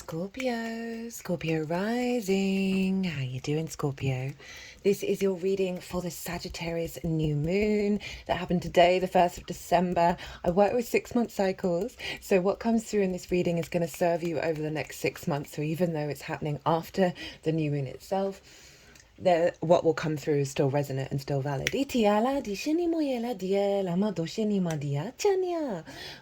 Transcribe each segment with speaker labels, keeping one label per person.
Speaker 1: Scorpio rising. How you doing, Scorpio? This is your reading for the Sagittarius new moon that happened today, the 1st of December. I work with 6-month cycles, so what comes through in this reading is going to serve you over the next 6 months. So even though it's happening after the new moon itself, what will come through is still resonant and still valid.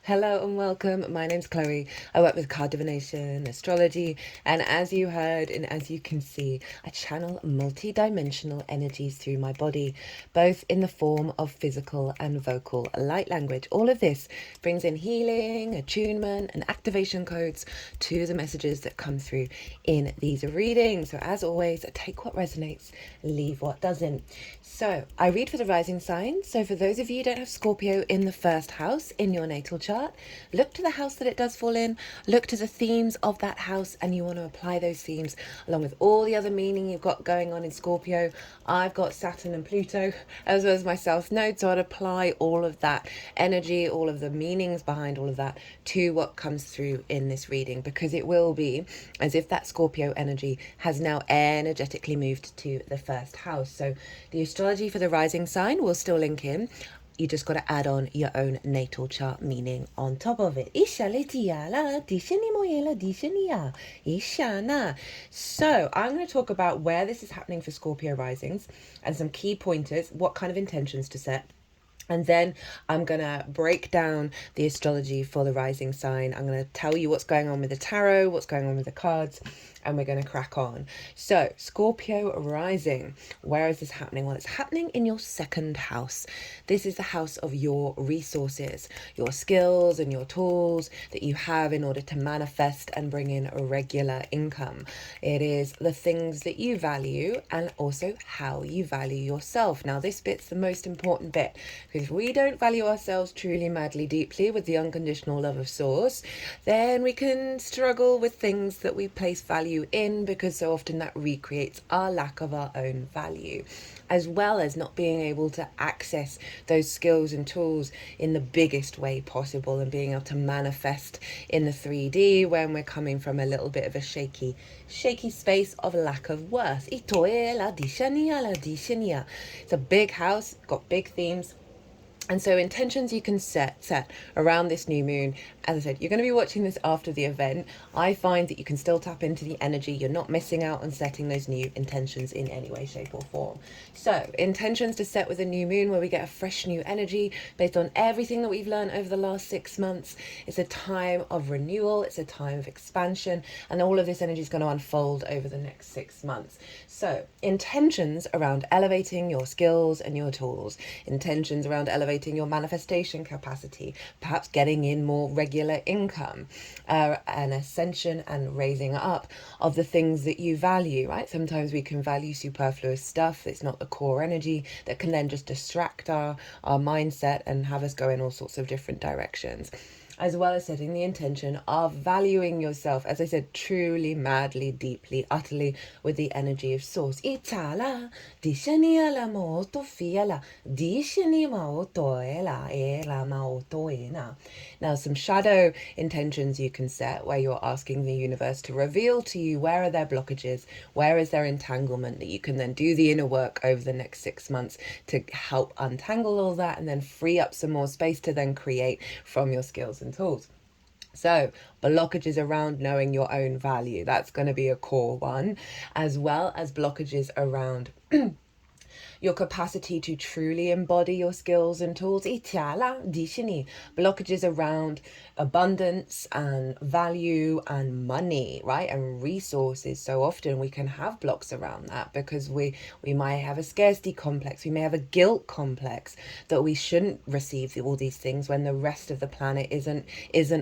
Speaker 1: Hello and welcome. My name's Chloe. I work with card divination, astrology, and as you heard and as you can see, I channel multi-dimensional energies through my body, both in the form of physical and vocal light language. All of this brings in healing, attunement, and activation codes to the messages that come through in these readings. So as always, take what resonates, leave what doesn't. So I read for the rising sign. So for those of you who don't have Scorpio in the first house in your natal chart, look to the house that it does fall in, look to the themes of that house, and you want to apply those themes along with all the other meaning you've got going on in Scorpio. I've got Saturn and Pluto as well as my South Node, so I'd apply all of that energy, all of the meanings behind all of that to what comes through in this reading, because it will be as if that Scorpio energy has now energetically moved to the first house. So the astrology for the rising sign will still link in. You just got to add on your own natal chart meaning on top of it. So I'm going to talk about where this is happening for Scorpio risings and some key pointers, what kind of intentions to set. And then I'm going to break down the astrology for the rising sign. I'm going to tell you what's going on with the tarot, what's going on with the cards, and we're going to crack on. So Scorpio rising, where is this happening? Well, it's happening in your second house. This is the house of your resources, your skills and your tools that you have in order to manifest and bring in a regular income. It is the things that you value and also how you value yourself. Now, this bit's the most important bit, because if we don't value ourselves truly, madly, deeply with the unconditional love of source, then we can struggle with things that we place value in, because so often that recreates our lack of our own value, as well as not being able to access those skills and tools in the biggest way possible and being able to manifest in the 3D when we're coming from a little bit of a shaky space of lack of worth. It's a big house, got big themes. And so intentions you can set around this new moon. As I said, you're going to be watching this after the event. I find that you can still tap into the energy. You're not missing out on setting those new intentions in any way, shape or form. So intentions to set with a new moon, where we get a fresh new energy based on everything that we've learned over the last 6 months. It's a time of renewal. It's a time of expansion. And all of this energy is going to unfold over the next 6 months. So intentions around elevating your skills and your tools. Intentions around elevating your manifestation capacity, perhaps getting in more regular income, an ascension and raising up of the things that you value, right? Sometimes we can value superfluous stuff. It's not the core energy that can then just distract our mindset and have us go in all sorts of different directions, as well as setting the intention of valuing yourself, as I said, truly, madly, deeply, utterly, with the energy of source. Now, some shadow intentions you can set, where you're asking the universe to reveal to you where are their blockages, where is their entanglement, that you can then do the inner work over the next 6 months to help untangle all that and then free up some more space to then create from your skills and tools. So blockages around knowing your own value, that's going to be a core one, as well as blockages around your capacity to truly embody your skills and tools. Blockages around abundance and value and money, right? And resources. So often we can have blocks around that because we might have a scarcity complex. We may have a guilt complex that we shouldn't receive all these things when the rest of the planet isn't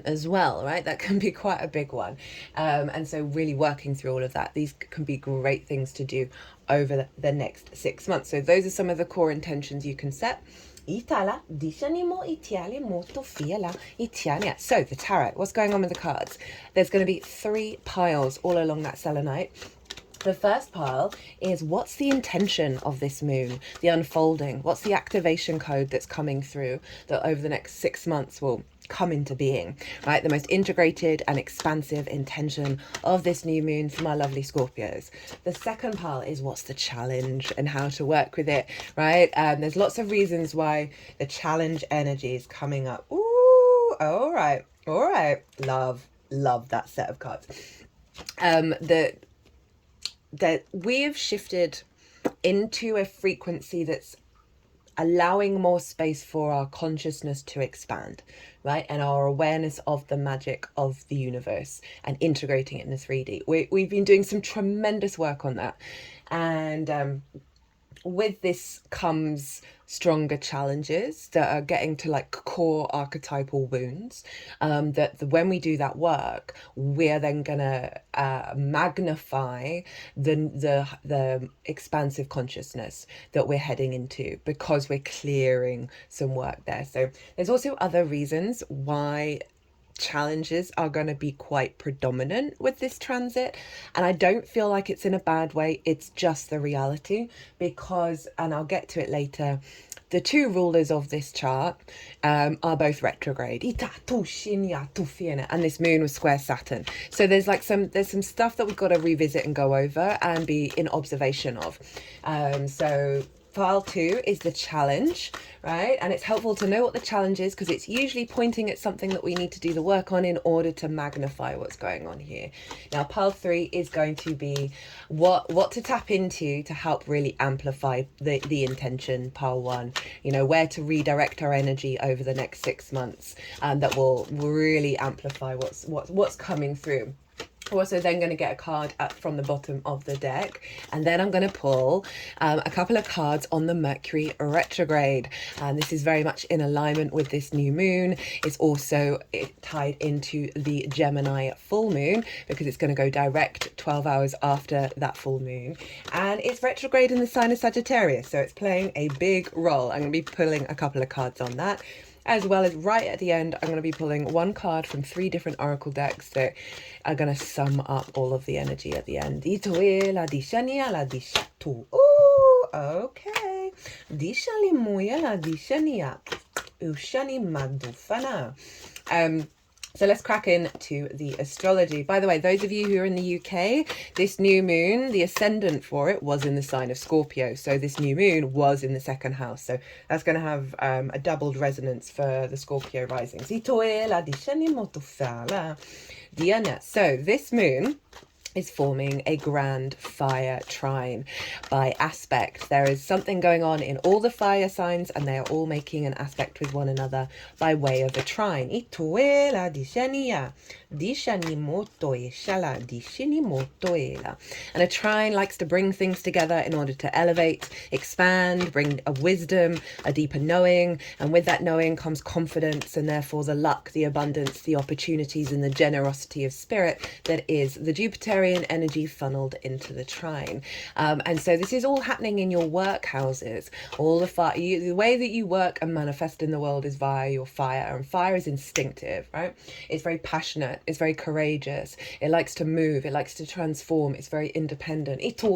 Speaker 1: as well, right? That can be quite a big one. And so really working through all of that, these can be great things to do over the next 6 months. So those are some of the core intentions you can set. So the tarot, what's going on with the cards? There's going to be 3 piles all along that selenite. The first pile is, what's the intention of this moon, the unfolding? What's the activation code that's coming through that over the next 6 months will come into being, right? The most integrated and expansive intention of this new moon for my lovely Scorpios. The second part is what's the challenge and how to work with it, right? There's lots of reasons why the challenge energy is coming up. Ooh, all right. Love that set of cards. That we have shifted into a frequency that's allowing more space for our consciousness to expand, right? And our awareness of the magic of the universe and integrating it in the 3D. We've been doing some tremendous work on that. And with this comes stronger challenges that are getting to like core archetypal wounds, that when we do that work, we're then gonna magnify the expansive consciousness that we're heading into, because we're clearing some work there. So there's also other reasons why challenges are going to be quite predominant with this transit, and I don't feel like it's in a bad way. It's just the reality, because, and I'll get to it later, the two rulers of this chart are both retrograde, and this moon was square Saturn. So there's some stuff that we've got to revisit and go over and be in observation of. So File 2 is the challenge, right? And it's helpful to know what the challenge is, because it's usually pointing at something that we need to do the work on in order to magnify what's going on here. Now, Pile 3 is going to be what to tap into to help really amplify the intention. Pile 1, you know, where to redirect our energy over the next 6 months, that will really amplify what's coming through. We're also then going to get a card up from the bottom of the deck, and then I'm going to pull a couple of cards on the Mercury retrograde, and this is very much in alignment with this new moon. It's also tied into the Gemini full moon, because it's going to go direct 12 hours after that full moon, and it's retrograde in the sign of Sagittarius, so it's playing a big role. I'm going to be pulling a couple of cards on that, as well as right at the end, I'm going to be pulling one card from 3 different oracle decks that are going to sum up all of the energy at the end. Ooh, okay. So let's crack into the astrology. By the way, those of you who are in the UK, this new moon, the ascendant for it was in the sign of Scorpio. So this new moon was in the second house. So that's going to have a doubled resonance for the Scorpio risings. So this moon is forming a grand fire trine by aspect. There is something going on in all the fire signs, and they are all making an aspect with one another by way of a trine. And a trine likes to bring things together in order to elevate, expand, bring a wisdom, a deeper knowing, and with that knowing comes confidence, and therefore the luck, the abundance, the opportunities, and the generosity of spirit that is the Jupiterian energy funneled into the trine. And so this is all happening in your work houses. All the way that you work and manifest in the world is via your fire, and fire is instinctive, right? It's very passionate, it's very courageous, it likes to move, it likes to transform, it's very independent. So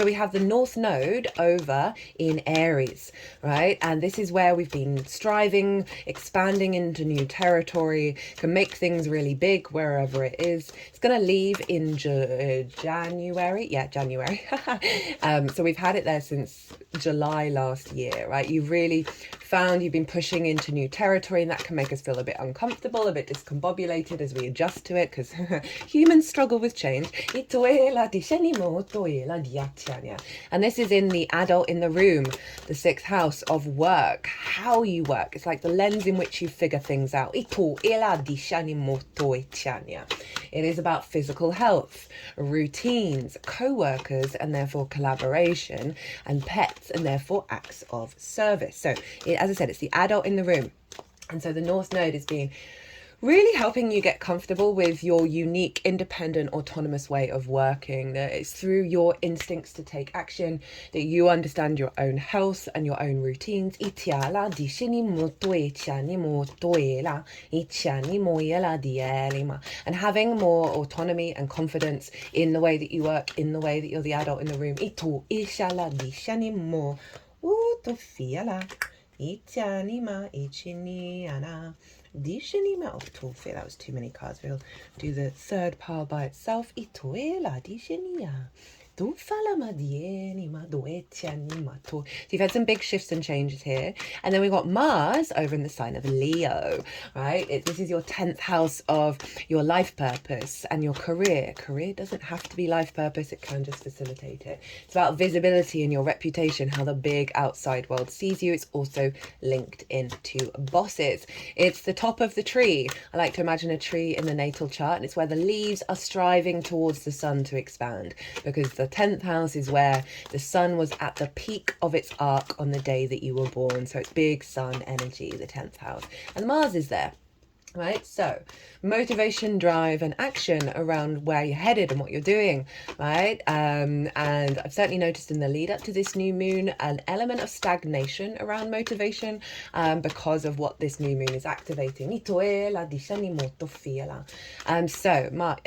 Speaker 1: we have the North Node over in Aries, right? And this is where we've been striving, expanding into new territory, can make things really big wherever it is. It's going to leave in January. Yeah, January. So we've had it there since July last year, right? You've really found you've been pushing into new territory, and that can make us feel a bit uncomfortable, a bit discombobulated as we adjust to it, because humans struggle with change. And this is in the adult in the room, the 6th house of work, how you work. It's like the lens in which you figure things out. It is about physical health, routines, co-workers, and therefore collaboration, and pets, and therefore acts of service. So as I said, it's the adult in the room. And so the North Node is being really helping you get comfortable with your unique, independent, autonomous way of working. That it's through your instincts to take action, that you understand your own health and your own routines. And having more autonomy and confidence in the way that you work, in the way that you're the adult in the room. Itianima, ichiniana. Dishinima. Oh, Tulfi, that was too many cards. We'll do the third pile by itself. Itoela, dishinia. So you've had some big shifts and changes here. And then we've got Mars over in the sign of Leo, right? This is your 10th house of your life purpose and your career. Career doesn't have to be life purpose. It can just facilitate it. It's about visibility and your reputation, how the big outside world sees you. It's also linked into bosses. It's the top of the tree. I like to imagine a tree in the natal chart, and it's where the leaves are striving towards the sun to expand, because the 10th house is where the sun was at the peak of its arc on the day that you were born. So it's big sun energy, the 10th house. And Mars is there. Right, so motivation, drive, and action around where you're headed and what you're doing, right? And I've certainly noticed in the lead up to this new moon an element of stagnation around motivation because of what this new moon is activating. So,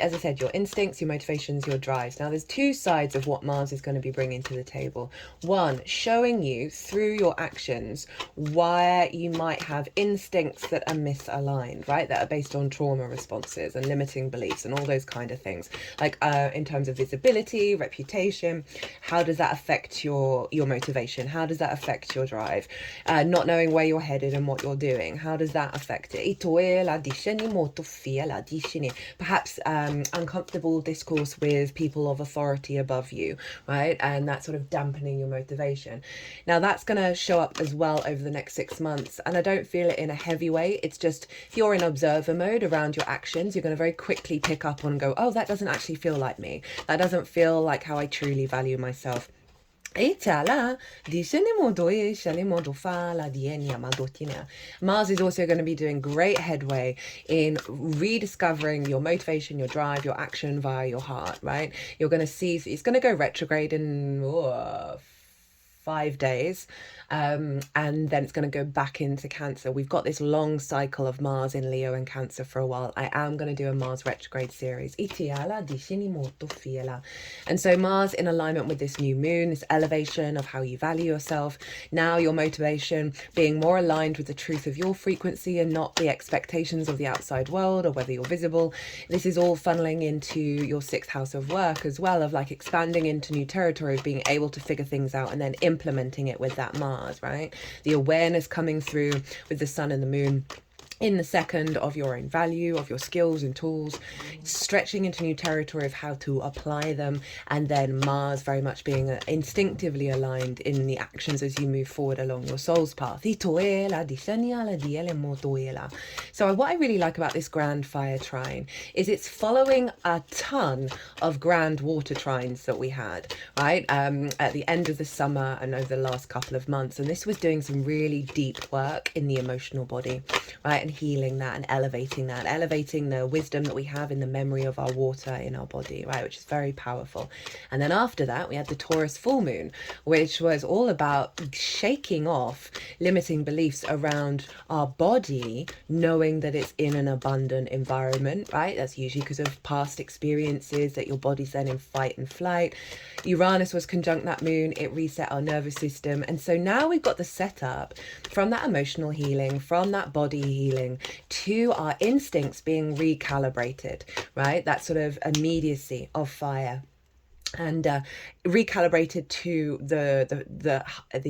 Speaker 1: as I said, your instincts, your motivations, your drives. Now, there's two sides of what Mars is going to be bringing to the table. One, showing you through your actions where you might have instincts that are misaligned, right? That are based on trauma responses and limiting beliefs and all those kind of things. Like in terms of visibility, reputation, how does that affect your motivation? How does that affect your drive? Not knowing where you're headed and what you're doing, how does that affect it? Perhaps uncomfortable discourse with people of authority above you, right? And that sort of dampening your motivation. Now that's going to show up as well over the next 6 months, and I don't feel it in a heavy way. It's just, if you're in observer mode around your actions, you're going to very quickly pick up on and go, oh, that doesn't actually feel like me. That doesn't feel like how I truly value myself. Mars is also going to be doing great headway in rediscovering your motivation, your drive, your action via your heart, right? You're going to see, it's going to go retrograde in 5 days, and then it's going to go back into Cancer. We've got this long cycle of Mars in Leo and Cancer for a while. I am going to do a Mars retrograde series. And so Mars in alignment with this new moon, this elevation of how you value yourself. Now your motivation being more aligned with the truth of your frequency and not the expectations of the outside world or whether you're visible. This is all funneling into your 6th house of work as well, of like expanding into new territory, of being able to figure things out and then implementing it with that Mars, right? The awareness coming through with the sun and the moon in the 2nd of your own value, of your skills and tools, stretching into new territory of how to apply them, and then Mars very much being instinctively aligned in the actions as you move forward along your soul's path. So what I really like about this grand fire trine is it's following a ton of grand water trines that we had, right, at the end of the summer and over the last couple of months. And this was doing some really deep work in the emotional body, right, and healing that and elevating the wisdom that we have in the memory of our water in our body, right, which is very powerful. And then after that we had the Taurus full moon, which was all about shaking off limiting beliefs around our body, knowing that it's in an abundant environment, right? That's usually because of past experiences, that your body's then in fight and flight. Uranus was conjunct that moon, it reset our nervous system. And so now we've got the setup from that emotional healing, from that body healing, to our instincts being recalibrated, right? That sort of immediacy of fire, and recalibrated to the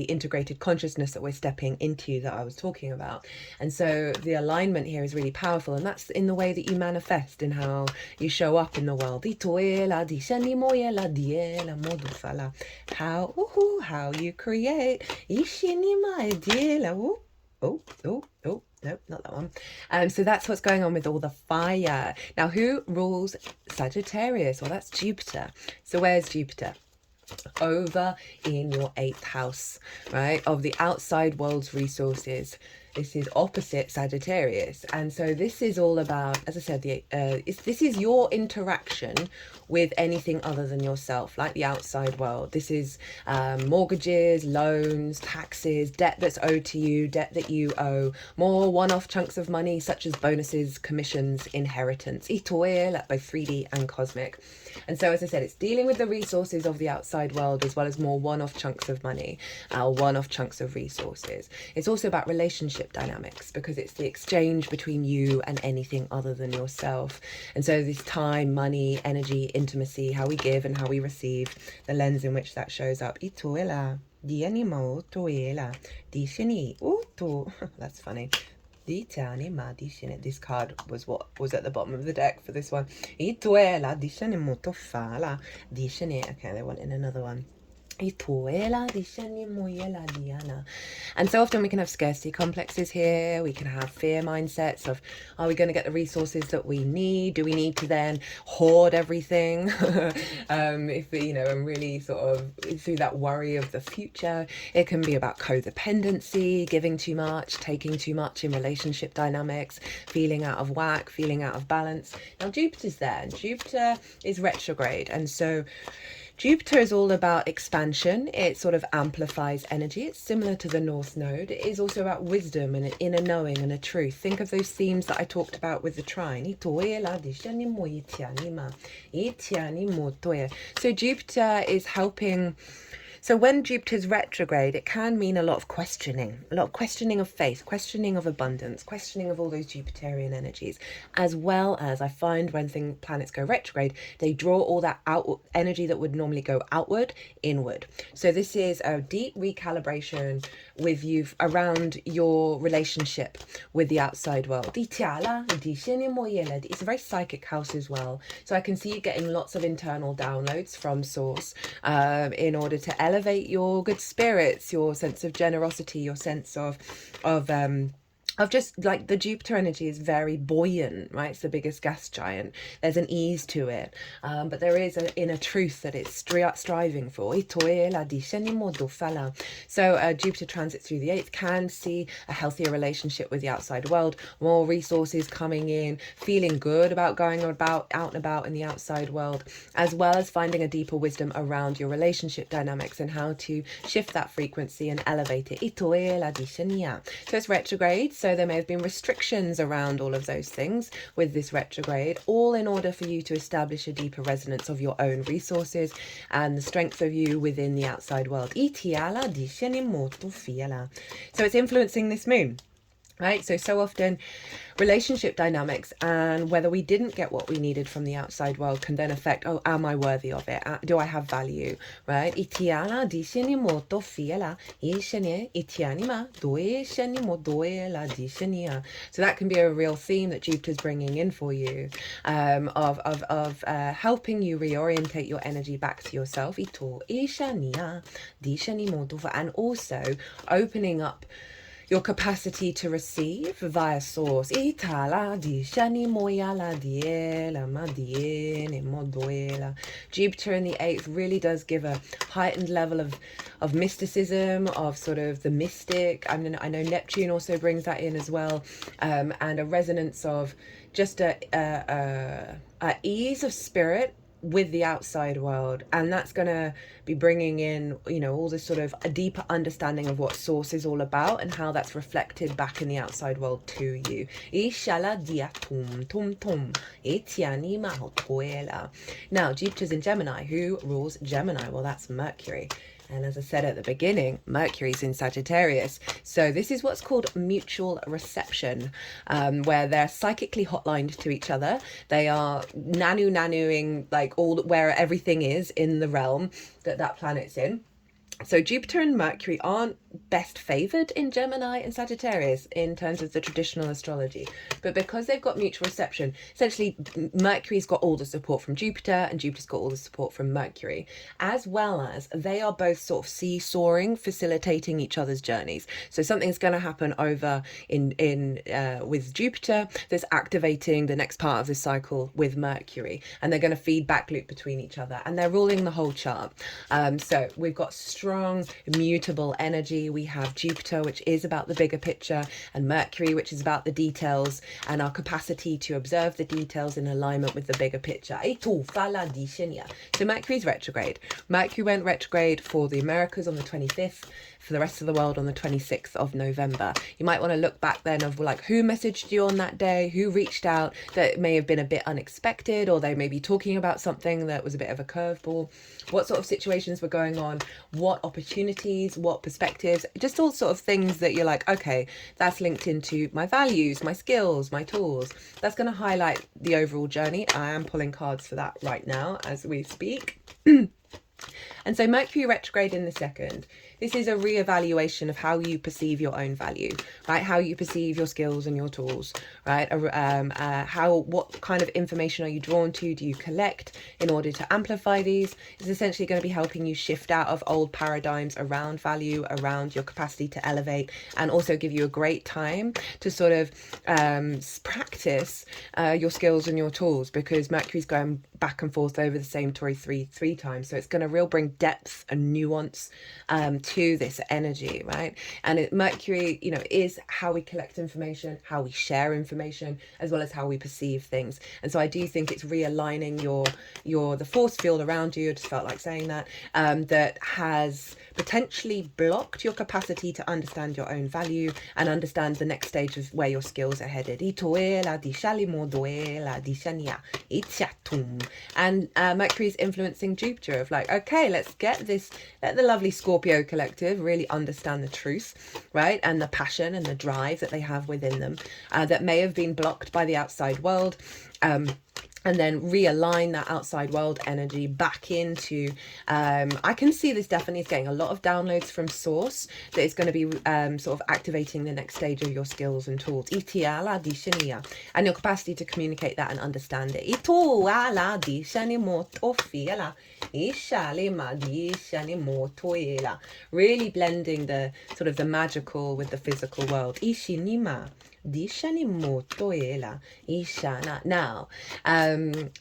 Speaker 1: integrated consciousness that we're stepping into, that I was talking about. And so the alignment here is really powerful, and that's in the way that you manifest, in how you show up in the world. How you create. Nope, not that one. So that's what's going on with all the fire. Now, who rules Sagittarius? Well, that's Jupiter. So where's Jupiter? Over in your 8th house, right, of the outside world's resources. This is opposite Sagittarius. And so this is all about, as I said, this is your interaction with anything other than yourself, like the outside world. This is mortgages, loans, taxes, debt that's owed to you, debt that you owe, more one-off chunks of money such as bonuses, commissions, inheritance, itoe, like both 3D and cosmic. And so, as I said, it's dealing with the resources of the outside world as well as more one-off chunks of money, one-off chunks of resources. It's also about relationship dynamics because it's the exchange between you and anything other than yourself. And so this time, money, energy, intimacy, how we give and how we receive, the lens in which that shows up. That's funny. This card was what was at the bottom of the deck for this one. Okay, they want in another one. And so often we can have scarcity complexes here. We can have fear mindsets of, are we going to get the resources that we need? Do we need to then hoard everything? If we, and really sort of through that worry of the future. It can be about codependency, giving too much, taking too much in relationship dynamics, feeling out of whack, feeling out of balance. Now Jupiter's there, and Jupiter is retrograde, and so Jupiter is all about expansion. It sort of amplifies energy. It's similar to the North Node. It is also about wisdom and an inner knowing and a truth. Think of those themes that I talked about with the trine. So Jupiter is helping. So when Jupiter's retrograde, it can mean a lot of questioning of faith, questioning of abundance, questioning of all those Jupiterian energies, as well as I find when planets go retrograde, they draw all that out energy that would normally go outward, inward. So this is a deep recalibration with you around your relationship with the outside world. It's a very psychic house as well. So I can see you getting lots of internal downloads from source in order to elevate your good spirits, your sense of generosity, your sense of just like the Jupiter energy is very buoyant, right? It's the biggest gas giant. There's an ease to it, but there is an inner truth that it's striving for. So Jupiter transit through the 8th can see a healthier relationship with the outside world, more resources coming in, feeling good about going out and about in the outside world, as well as finding a deeper wisdom around your relationship dynamics and how to shift that frequency and elevate it. So it's retrograde, so there may have been restrictions around all of those things with this retrograde, all in order for you to establish a deeper resonance of your own resources and the strength of you within the outside world. So it's influencing this moon. Right, so often relationship dynamics and whether we didn't get what we needed from the outside world can then affect, am I worthy of it? Do I have value? Right? So that can be a real theme that Jupiter's bringing in for you, of helping you reorientate your energy back to yourself, and also opening up your capacity to receive via source. Jupiter in the 8th really does give a heightened level of mysticism, of sort of the mystic. I know Neptune also brings that in as well, and a resonance of just a ease of spirit with the outside world, and that's going to be bringing in all this sort of a deeper understanding of what source is all about and how that's reflected back in the outside world to you. Now Jupiter's in Gemini. Who rules Gemini? Well, that's Mercury. And as I said at the beginning, Mercury's in Sagittarius. So this is what's called mutual reception, where they're psychically hotlined to each other. They are nanuing like where everything is in the realm that planet's in. So Jupiter and Mercury aren't best favored in Gemini and Sagittarius in terms of the traditional astrology, but because they've got mutual reception, essentially Mercury's got all the support from Jupiter and Jupiter's got all the support from Mercury, as well as they are both sort of seesawing, facilitating each other's journeys. So something's going to happen over in with Jupiter that's activating the next part of the cycle with Mercury, and they're going to feedback loop between each other, and they're ruling the whole chart. So we've got strong mutable energy energy, we have Jupiter, which is about the bigger picture, and Mercury, which is about the details and our capacity to observe the details in alignment with the bigger picture. So Mercury's retrograde. Mercury went retrograde for the Americas on the 25th, for the rest of the world on the 26th of November. You might want to look back then of like who messaged you on that day, who reached out that may have been a bit unexpected, or they may be talking about something that was a bit of a curveball. What sort of situations were going on, what opportunities, what perspectives, just all sort of things that you're like, okay, that's linked into my values, my skills, my tools. That's going to highlight the overall journey. I am pulling cards for that right now as we speak. And so Mercury retrograde in the second, this is a reevaluation of how you perceive your own value, right? How you perceive your skills and your tools, right? What kind of information are you drawn to? Do you collect in order to amplify these? It's essentially going to be helping you shift out of old paradigms around value, around your capacity to elevate, and also give you a great time to sort of practice your skills and your tools, because Mercury's going back and forth over the same territory three times. So it's going to really bring depth and nuance to this energy, right? And Mercury, you know, is how we collect information, how we share information, as well as how we perceive things. And so I do think it's realigning the force field around you. I just felt like saying that, that has potentially blocked your capacity to understand your own value and understand the next stage of where your skills are headed. And Mercury's influencing Jupiter of like, okay, let the lovely Scorpio collective really understand the truth, right? And the passion and the drive that they have within them that may have been blocked by the outside world. And then realign that outside world energy back into, I can see this definitely is getting a lot of downloads from source that is going to be sort of activating the next stage of your skills and tools. And your capacity to communicate that and understand it. Really blending the sort of the magical with the physical world. Now,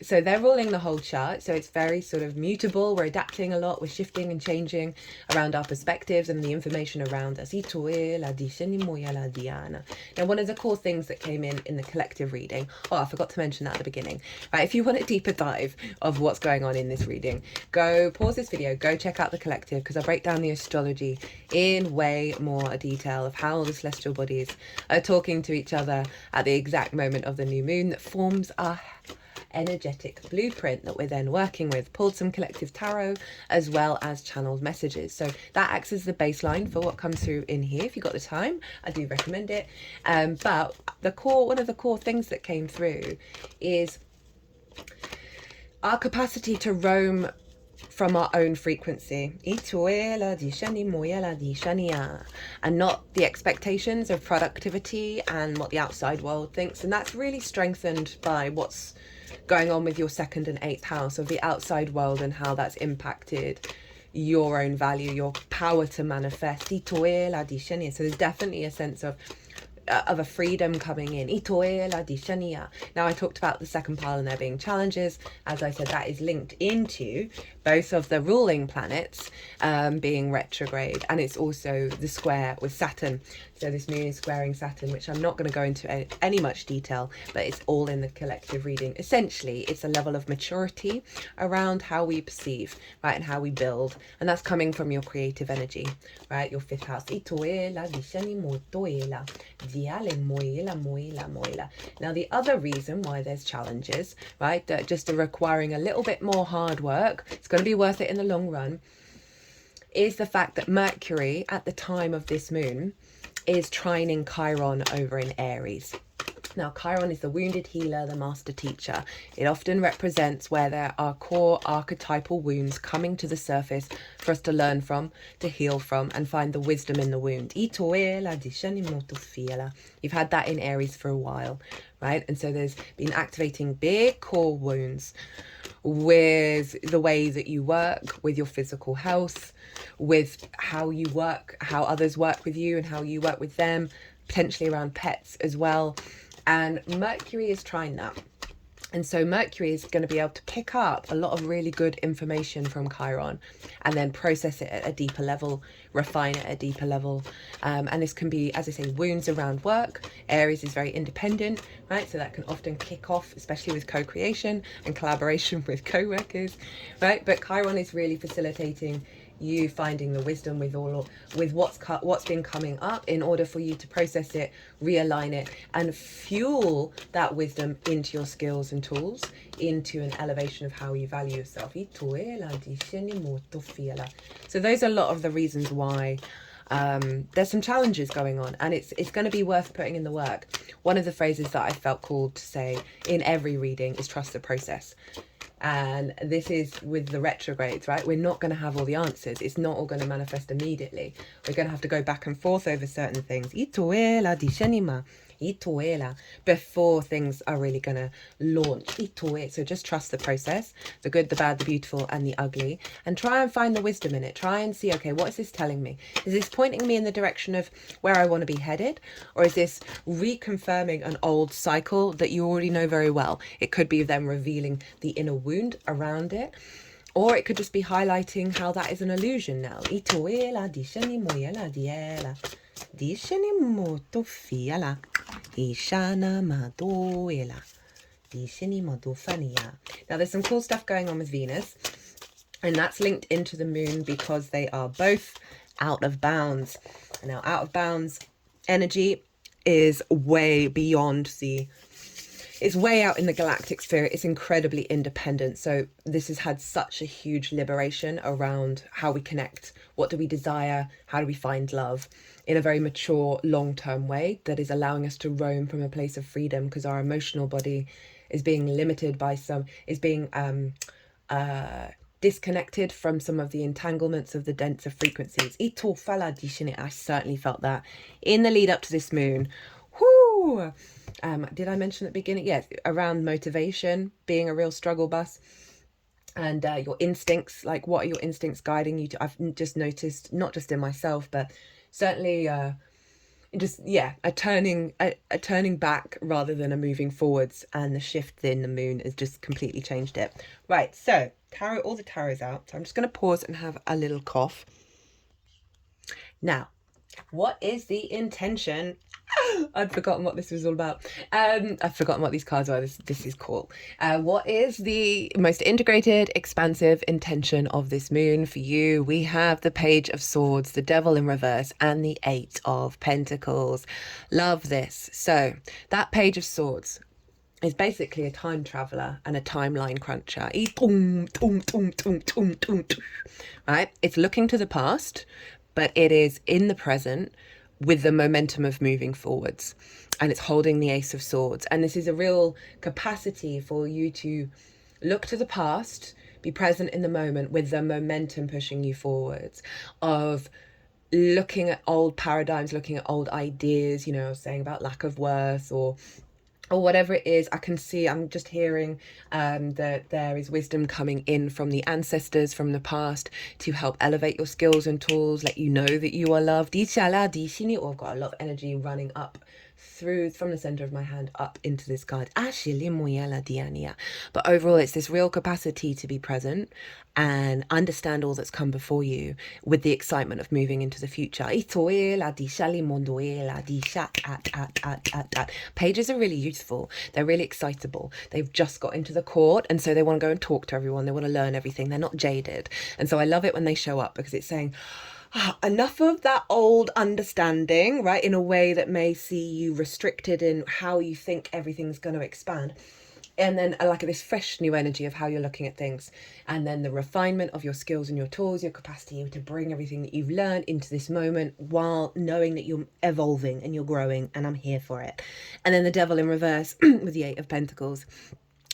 Speaker 1: so they're ruling the whole chart, so it's very sort of mutable. We're adapting a lot, we're shifting and changing around our perspectives and the information around us. Now, one of the core things that came in the collective reading, I forgot to mention that at the beginning, right? If you want a deeper dive of what's going on in this reading, go pause this video, go check out the collective, because I break down the astrology in way more detail of how the celestial bodies are talking to each other at the exact moment of the new moon that forms our energetic blueprint that we're then working with. Pulled some collective tarot as well as channeled messages, so that acts as the baseline for what comes through in here. If you've got the time, I do recommend it. But one of the core things that came through is our capacity to roam from our own frequency and not the expectations of productivity and what the outside world thinks. And that's really strengthened by what's going on with your second and eighth house of the outside world and how that's impacted your own value, your power to manifest. So there's definitely a sense of a freedom coming in. Now, I talked about the second pile and there being challenges. As I said, that is linked into both of the ruling planets being retrograde, and it's also the square with Saturn. So this moon is squaring Saturn, which I'm not going to go into any much detail, but it's all in the collective reading. Essentially, it's a level of maturity around how we perceive, right, and how we build, and that's coming from your creative energy, right, your fifth house. Now, the other reason why there's challenges, right, that just are requiring a little bit more hard work, it's going to be worth it in the long run, is the fact that Mercury at the time of this moon is trining Chiron over in Aries. Now, Chiron is the wounded healer, the master teacher. It often represents where there are core archetypal wounds coming to the surface for us to learn from, to heal from, and find the wisdom in the wound. You've had that in Aries for a while, right? And so there's been activating big core wounds with the way that you work, with your physical health, with how you work, how others work with you and how you work with them, potentially around pets as well. And Mercury is trying that. And so Mercury is going to be able to pick up a lot of really good information from Chiron and then process it at a deeper level, refine it at a deeper level. And this can be, as I say, wounds around work. Aries is very independent, right? So that can often kick off, especially with co-creation and collaboration with co-workers, right? But Chiron is really facilitating you finding the wisdom with what's been coming up in order for you to process it, realign it, and fuel that wisdom into your skills and tools, into an elevation of how you value yourself. So those are a lot of the reasons why there's some challenges going on, and it's going to be worth putting in the work. One of the phrases that I felt called to say in every reading is trust the process. And this is with the retrogrades, right? We're not going to have all the answers. It's not all going to manifest immediately. We're going to have to go back and forth over certain things before things are really going to launch. So just trust the process, the good, the bad, the beautiful, and the ugly, and try and find the wisdom in it. Try and see, okay, what is this telling me? Is this pointing me in the direction of where I want to be headed? Or is this reconfirming an old cycle that you already know very well? It could be them revealing the inner wound around it. Or it could just be highlighting how that is an illusion now. Now there's some cool stuff going on with Venus, and that's linked into the moon because they are both out of bounds. Now out of bounds energy is way beyond it's way out in the galactic sphere. It's incredibly independent. So this has had such a huge liberation around how we connect. What do we desire? How do we find love in a very mature, long-term way that is allowing us to roam from a place of freedom, because our emotional body is being limited by disconnected from some of the entanglements of the denser frequencies. I certainly felt that in the lead up to this moon. Whoo! Did I mention at the beginning? Yes, around motivation being a real struggle bus, and your instincts. Like, what are your instincts guiding you to? I've just noticed, not just in myself, but certainly a turning back rather than a moving forwards. And the shift in the moon has just completely changed it. Right, so tarot, all the tarot's out. So I'm just going to pause and have a little cough. Now, what is the intention? I'd forgotten what this was all about. I've forgotten what these cards are. This is cool. What is the most integrated, expansive intention of this moon for you? We have the Page of Swords, the Devil in reverse, and the Eight of Pentacles. Love this. So that Page of Swords is basically a time traveler and a timeline cruncher. Right? It's looking to the past, but it is in the present with the momentum of moving forwards, and it's holding the Ace of Swords. And this is a real capacity for you to look to the past, be present in the moment with the momentum pushing you forwards, of looking at old paradigms, looking at old ideas, you know, I was saying about lack of worth or whatever it is. I'm just hearing that there is wisdom coming in from the ancestors from the past to help elevate your skills and tools, let you know that you are loved. I've got a lot of energy running up from the center of my hand up into this card. But overall, it's this real capacity to be present and understand all that's come before you with the excitement of moving into the future. Pages are really useful. They're really excitable. They've just got into the court, and so they want to go and talk to everyone. They want to learn everything. They're not jaded. And so I love it when they show up, because it's saying, enough of that old understanding, right, in a way that may see you restricted in how you think everything's going to expand. And then like this fresh new energy of how you're looking at things, and then the refinement of your skills and your tools, your capacity to bring everything that you've learned into this moment while knowing that you're evolving and you're growing, and I'm here for it. And then the Devil in reverse with the Eight of Pentacles.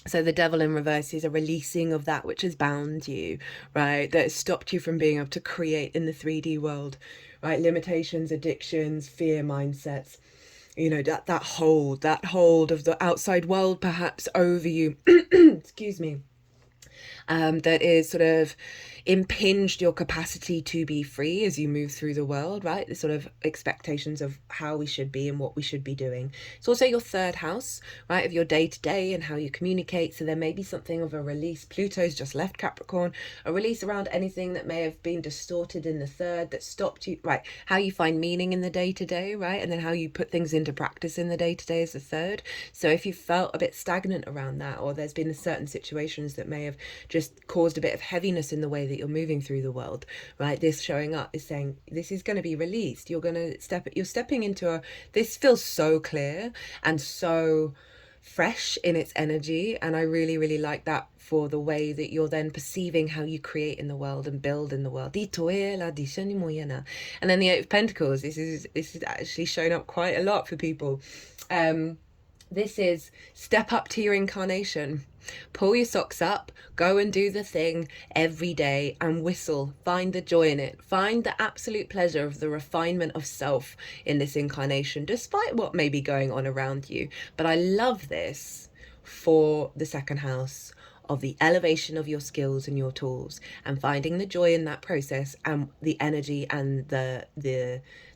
Speaker 1: So the Devil in reverse is a releasing of that which has bound you, right? That has stopped you from being able to create in the 3D world, right? Limitations, addictions, fear mindsets, you know, that hold of the outside world perhaps over you, excuse me, that is sort of impinged your capacity to be free as you move through the world, right? The sort of expectations of how we should be and what we should be doing. It's also your third house, right, of your day-to-day and how you communicate. So there may be something of a release. Pluto's just left Capricorn, a release around anything that may have been distorted in the third that stopped you, right? How you find meaning in the day-to-day, right? And then how you put things into practice in the day-to-day is the third. So if you felt a bit stagnant around that, or there's been certain situations that may have just caused a bit of heaviness in the way that you're moving through the world, right? This showing up is saying this is going to be released. You're stepping into this feels so clear and so fresh in its energy, and I really, really like that for the way that you're then perceiving how you create in the world and build in the world. And then the Eight of Pentacles, this is actually shown up quite a lot for people. This is step up to your incarnation. Pull your socks up, go and do the thing every day and whistle. Find the joy in it. Find the absolute pleasure of the refinement of self in this incarnation, despite what may be going on around you. But I love this for the second house of the elevation of your skills and your tools, and finding the joy in that process and the energy and the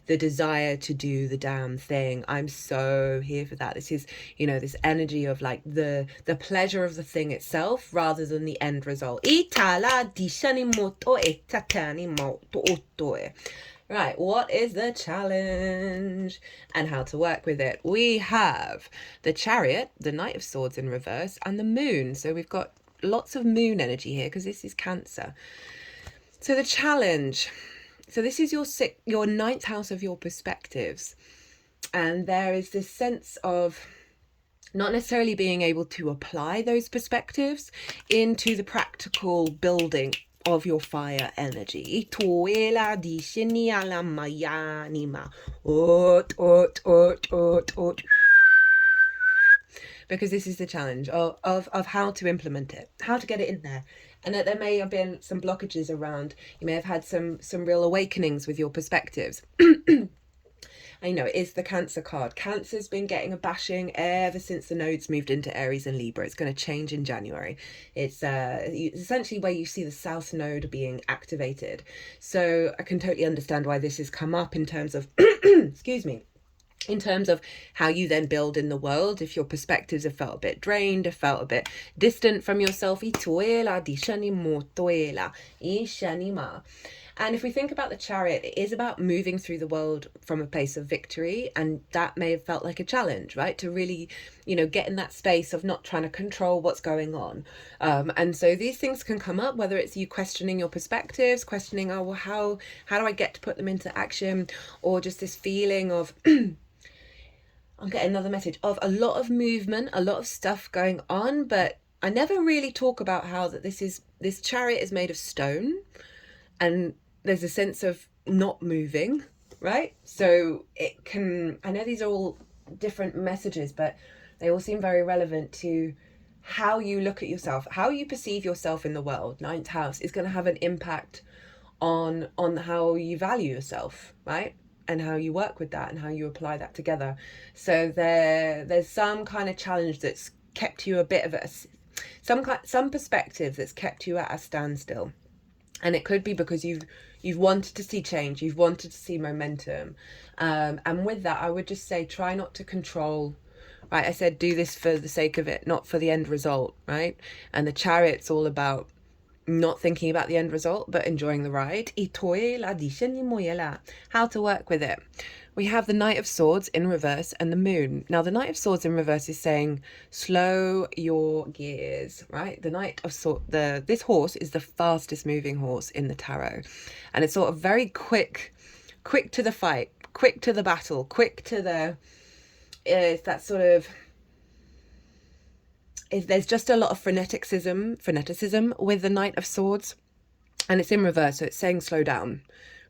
Speaker 1: desire to do the damn thing. I'm so here for that. This is, you know, this energy of like the pleasure of the thing itself rather than the end result. Right, what is the challenge and how to work with it? We have the Chariot, the Knight of Swords in reverse, and the Moon. So we've got lots of moon energy here because this is Cancer. So the challenge, so this is your ninth house of your perspectives. And there is this sense of not necessarily being able to apply those perspectives into the practical building of your fire energy. Because this is the challenge of how to implement it, how to get it in there. And that there may have been some blockages around. You may have had some real awakenings with your perspectives. I know it is the Cancer card. Cancer's been getting a bashing ever since the nodes moved into Aries and Libra. It's going to change in January. It's essentially where you see the South Node being activated. So I can totally understand why this has come up in terms of, excuse me, in terms of how you then build in the world. If your perspectives have felt a bit drained, have felt a bit distant from yourself. And if we think about the Chariot, it is about moving through the world from a place of victory. And that may have felt like a challenge, right? To really, you know, get in that space of not trying to control what's going on. And so these things can come up, whether it's you questioning your perspectives, questioning, oh, well, how do I get to put them into action? Or just this feeling of, I'm getting another message of a lot of movement, a lot of stuff going on. But I never really talk about how that this Chariot is made of stone. And there's a sense of not moving, right? So it can, I know these are all different messages, but they all seem very relevant to how you look at yourself, how you perceive yourself in the world. Ninth house is going to have an impact on how you value yourself, right? And how you work with that and how you apply that together. So there's some kind of challenge that's kept you a bit of some perspective that's kept you at a standstill. And it could be because you've wanted to see change, you've wanted to see momentum. And with that, I would just say, try not to control, right? I said, do this for the sake of it, not for the end result, right? And the Chariot's all about not thinking about the end result, but enjoying the ride. How to work with it. We have the Knight of Swords in reverse and the Moon. Now, the Knight of Swords in reverse is saying, slow your gears, right? The Knight of Swords, this horse is the fastest moving horse in the tarot. And it's sort of very quick to the fight, quick to the battle, quick to the, it's that sort of, there's just a lot of freneticism with the Knight of Swords. And it's in reverse, so it's saying slow down.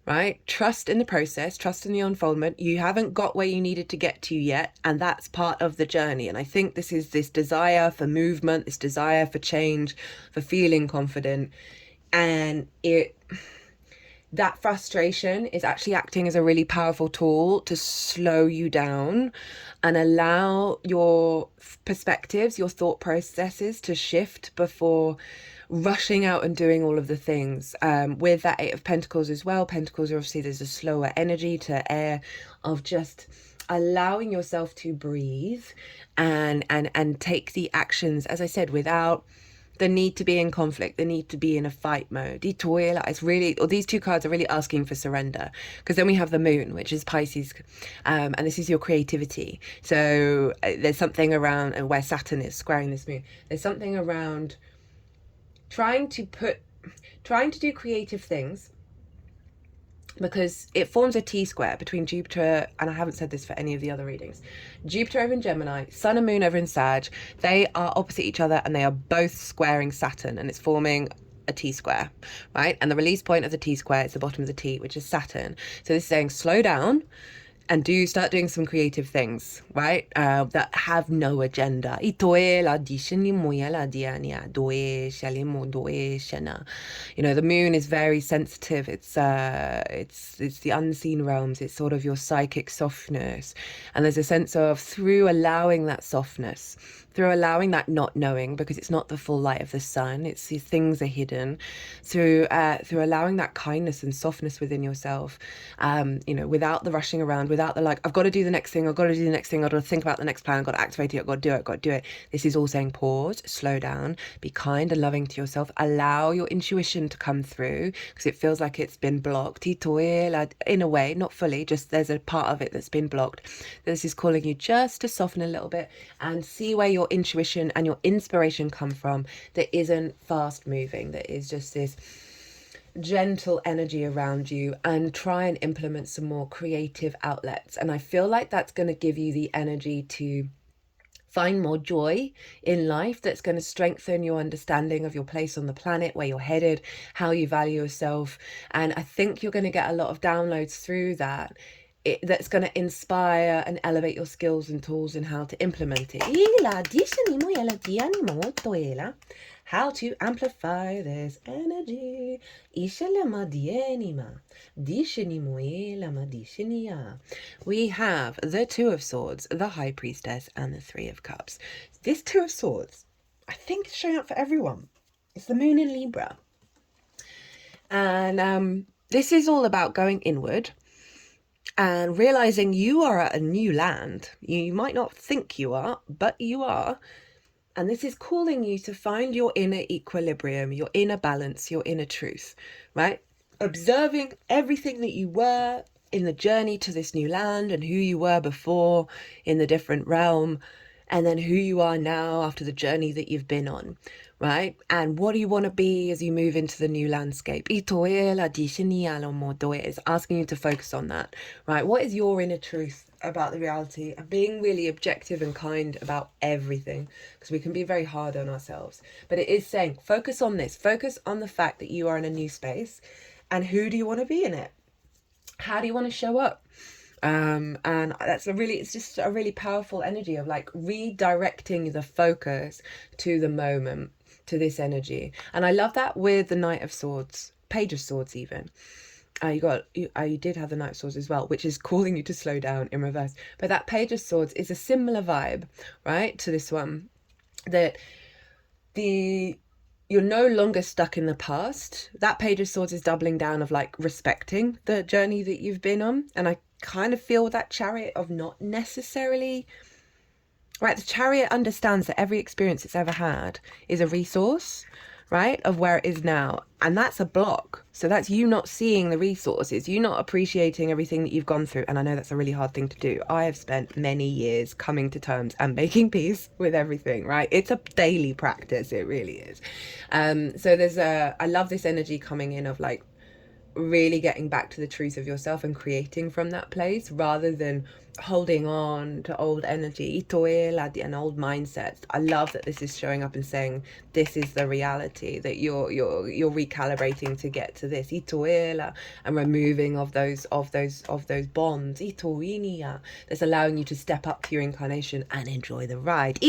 Speaker 1: Right? Trust in the process, trust in the unfoldment. You haven't got where you needed to get to yet, and that's part of the journey. And I think this is this desire for movement, this desire for change, for feeling confident. And that frustration is actually acting as a really powerful tool to slow you down and allow your perspectives, your thought processes to shift before rushing out and doing all of the things. With that Eight of Pentacles as well, Pentacles are obviously, there's a slower energy to air of just allowing yourself to breathe and take the actions, as I said, without the need to be in conflict, the need to be in a fight mode. It's really, or these two cards are really asking for surrender, because then we have the moon, which is Pisces, and this is your creativity. So there's something around, and where Saturn is squaring this moon, there's something around trying to do creative things, because it forms a T-square between Jupiter, and I haven't said this for any of the other readings, Jupiter over in Gemini, Sun and Moon over in Sag. They are opposite each other and they are both squaring Saturn, and it's forming a T-square, right? And the release point of the T-square is the bottom of the T, which is Saturn. So this is saying slow down and start doing some creative things, right? That have no agenda. You know, the moon is very sensitive. It's the unseen realms. It's sort of your psychic softness. And there's a sense of, through allowing that softness, through allowing that not knowing, because it's not the full light of the sun, it's these things are hidden, through allowing that kindness and softness within yourself, without the rushing around, without the like, I've got to do the next thing, I've got to think about the next plan, I've got to activate it, I've got to do it. This is all saying pause, slow down, be kind and loving to yourself, allow your intuition to come through, because it feels like it's been blocked, in a way, not fully, just there's a part of it that's been blocked. This is calling you just to soften a little bit and see where your intuition and your inspiration come from, that isn't fast moving, that is just this gentle energy around you, and try and implement some more creative outlets. And I feel like that's going to give you the energy to find more joy in life, that's going to strengthen your understanding of your place on the planet, where you're headed, how you value yourself. And I think you're going to get a lot of downloads through that, that's going to inspire and elevate your skills and tools and how to implement it. How to amplify this energy. We have the Two of Swords, the High Priestess, and the Three of Cups. This Two of Swords, I think, is showing up for everyone. It's the moon in Libra. And this is all about going inward and realizing you are at a new land. You might not think you are, but you are. And this is calling you to find your inner equilibrium, your inner balance, your inner truth, right? Observing everything that you were in the journey to this new land, and who you were before in the different realm, and then who you are now after the journey that you've been on, right? And what do you want to be as you move into the new landscape? It's asking you to focus on that, right? What is your inner truth about the reality, and being really objective and kind about everything, because we can be very hard on ourselves. But it is saying, focus on this, focus on the fact that you are in a new space, and who do you want to be in it? How do you want to show up? And it's just a really powerful energy of like redirecting the focus to the moment, to this energy. And I love that with the Knight of Swords, Page of Swords even. You did have the Knight of Swords as well, which is calling you to slow down in reverse. But that Page of Swords is a similar vibe, right, to this one, that you're no longer stuck in the past. That Page of Swords is doubling down of like respecting the journey that you've been on. And I kind of feel that Chariot of not necessarily, right? The Chariot understands that every experience it's ever had is a resource, right, of where it is now. And that's a block. So that's you not seeing the resources, you not appreciating everything that you've gone through. And I know that's a really hard thing to do. I have spent many years coming to terms and making peace with everything, right? It's a daily practice. It really is. So I love this energy coming in of like really getting back to the truth of yourself and creating from that place, rather than holding on to old energy, and old mindsets. I love that this is showing up and saying this is the reality, that you're recalibrating to get to this, and removing of those bonds, that's allowing you to step up to your incarnation and enjoy the ride.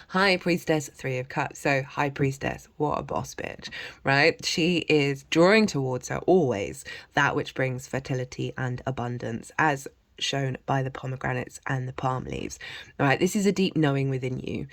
Speaker 1: High Priestess, 3 of Cups. So High Priestess, what a boss bitch, right? She is drawing towards her always that which brings fertility and abundance, as shown by the pomegranates and the palm leaves. All right, this is a deep knowing within you,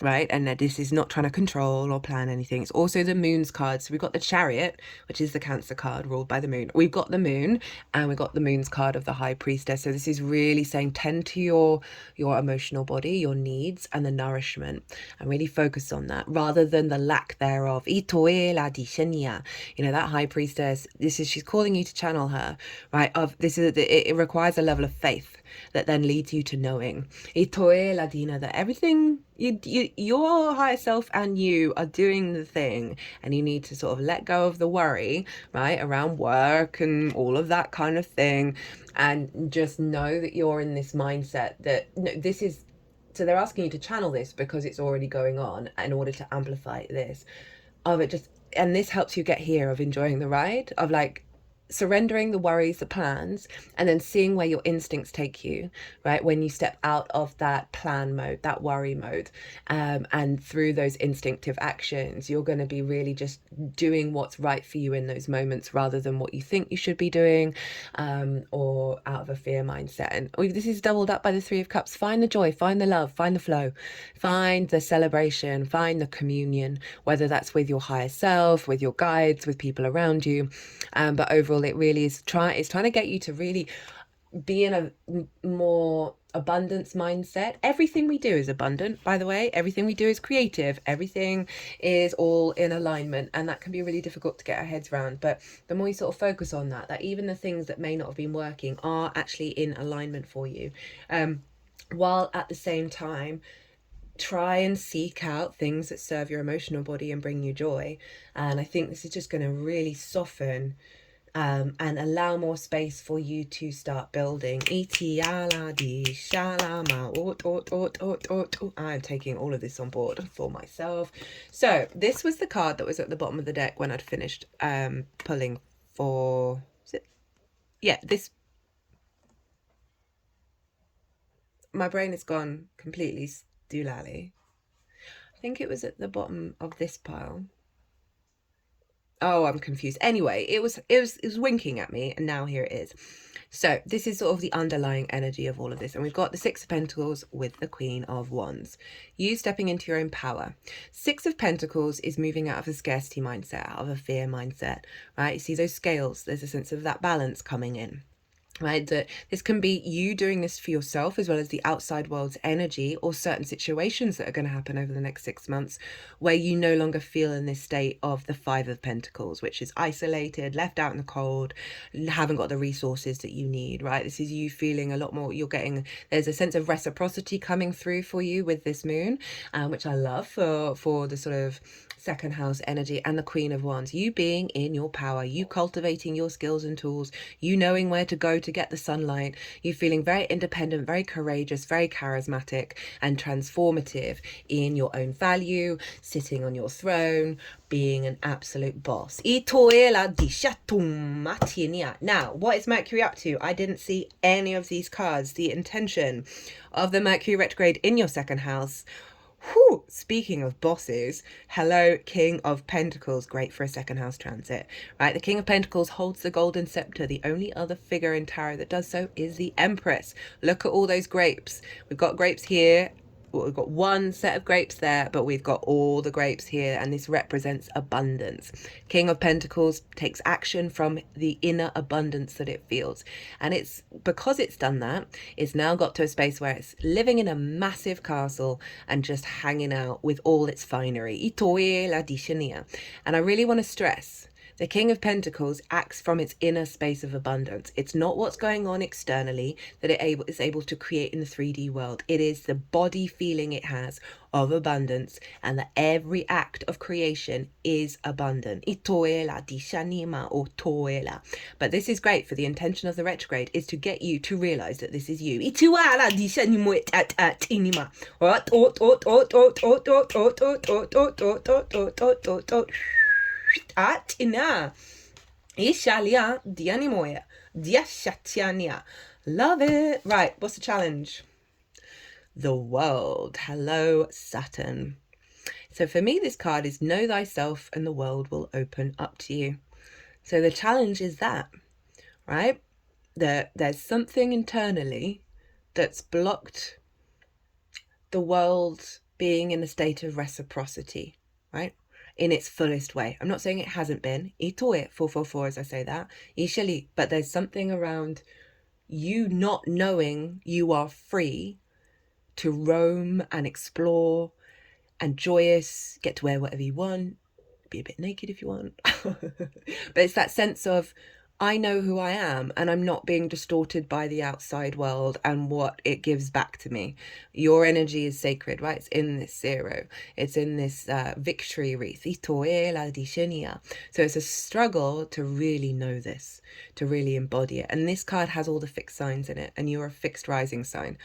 Speaker 1: right? And that this is not trying to control or plan anything. It's also the moon's card. So we've got the Chariot, which is the Cancer card ruled by the moon. We've got the moon, and we've got the moon's card of the High Priestess. So this is really saying tend to your emotional body, your needs, and the nourishment, and really focus on that rather than the lack thereof. You know, that High Priestess, she's calling you to channel her, right? It requires a level of faith that then leads you to knowing that everything your higher self and you are doing the thing, and you need to sort of let go of the worry, right, around work and all of that kind of thing, and just know that you're in this mindset that this is, so they're asking you to channel this because it's already going on in order to amplify this of it. Just, and this helps you get here of enjoying the ride, of like surrendering the worries, the plans, and then seeing where your instincts take you, right? When you step out of that plan mode, that worry mode, and through those instinctive actions, you're going to be really just doing what's right for you in those moments rather than what you think you should be doing, or out of a fear mindset. And this is doubled up by the 3 of Cups. Find the joy, find the love, find the flow, find the celebration, find the communion, whether that's with your higher self, with your guides, with people around you. But overall, it really is trying to get you to really be in a more abundance mindset. Everything we do is abundant, by the way. Everything we do is creative. Everything is all in alignment, and that can be really difficult to get our heads around. But the more you sort of focus on that even the things that may not have been working are actually in alignment for you, while at the same time try and seek out things that serve your emotional body and bring you joy. And I think this is just going to really soften and allow more space for you to start building. I'm taking all of this on board for myself. So this was the card that was at the bottom of the deck when I'd finished pulling for, this. My brain has gone completely doolally. I think it was at the bottom of this pile. Oh, I'm confused. Anyway, it was winking at me, and now here it is. So this is sort of the underlying energy of all of this. And we've got the 6 of Pentacles with the Queen of Wands. You stepping into your own power. 6 of Pentacles is moving out of a scarcity mindset, out of a fear mindset, right? You see those scales. There's a sense of that balance coming in. Right, that this can be you doing this for yourself as well as the outside world's energy, or certain situations that are going to happen over the next 6 months where you no longer feel in this state of the 5 of Pentacles, which is isolated, left out in the cold, haven't got the resources that you need, right? This is you feeling a lot more, there's a sense of reciprocity coming through for you with this moon, which I love for the sort of second house energy, and the Queen of Wands, you being in your power, you cultivating your skills and tools, you knowing where to go to get the sunlight, you feeling very independent, very courageous, very charismatic and transformative in your own value, sitting on your throne, being an absolute boss. Now, what is Mercury up to? I didn't see any of these cards. The intention of the Mercury retrograde in your second house. Whew, speaking of bosses, hello, King of Pentacles, great for a second house transit, right? The King of Pentacles holds the golden scepter. The only other figure in tarot that does so is the Empress. Look at all those grapes. We've got grapes here. We've got one set of grapes there, but we've got all the grapes here, and this represents abundance. King of Pentacles takes action from the inner abundance that it feels, and it's because it's done that, it's now got to a space where it's living in a massive castle and just hanging out with all its finery. And I really want to stress The King of Pentacles acts from its inner space of abundance. It's not what's going on externally that it is able to create in the 3D world. It is the body feeling it has of abundance, and that every act of creation is abundant. Itoela dishanima or toela. But this is great, for the intention of the retrograde is to get you to realize that this is you. Ituala dishanimo tinima. Atina Ishalia Dianimoya Diashatiania. Love it. Right, what's the challenge? The world. Hello, Saturn. So for me, this card is know thyself and the world will open up to you. So the challenge is that, right? There's something internally that's blocked the world being in a state of reciprocity, right? In its fullest way. I'm not saying it hasn't been. Itoe 444 as I say that. Ishali, but there's something around you not knowing you are free to roam and explore and joyous, get to wear whatever you want, be a bit naked if you want. But it's that sense of, I know who I am and I'm not being distorted by the outside world and what it gives back to me. Your energy is sacred, right? It's in this zero. It's in this victory wreath. So it's a struggle to really know this, to really embody it. And this card has all the fixed signs in it, and you're a fixed rising sign,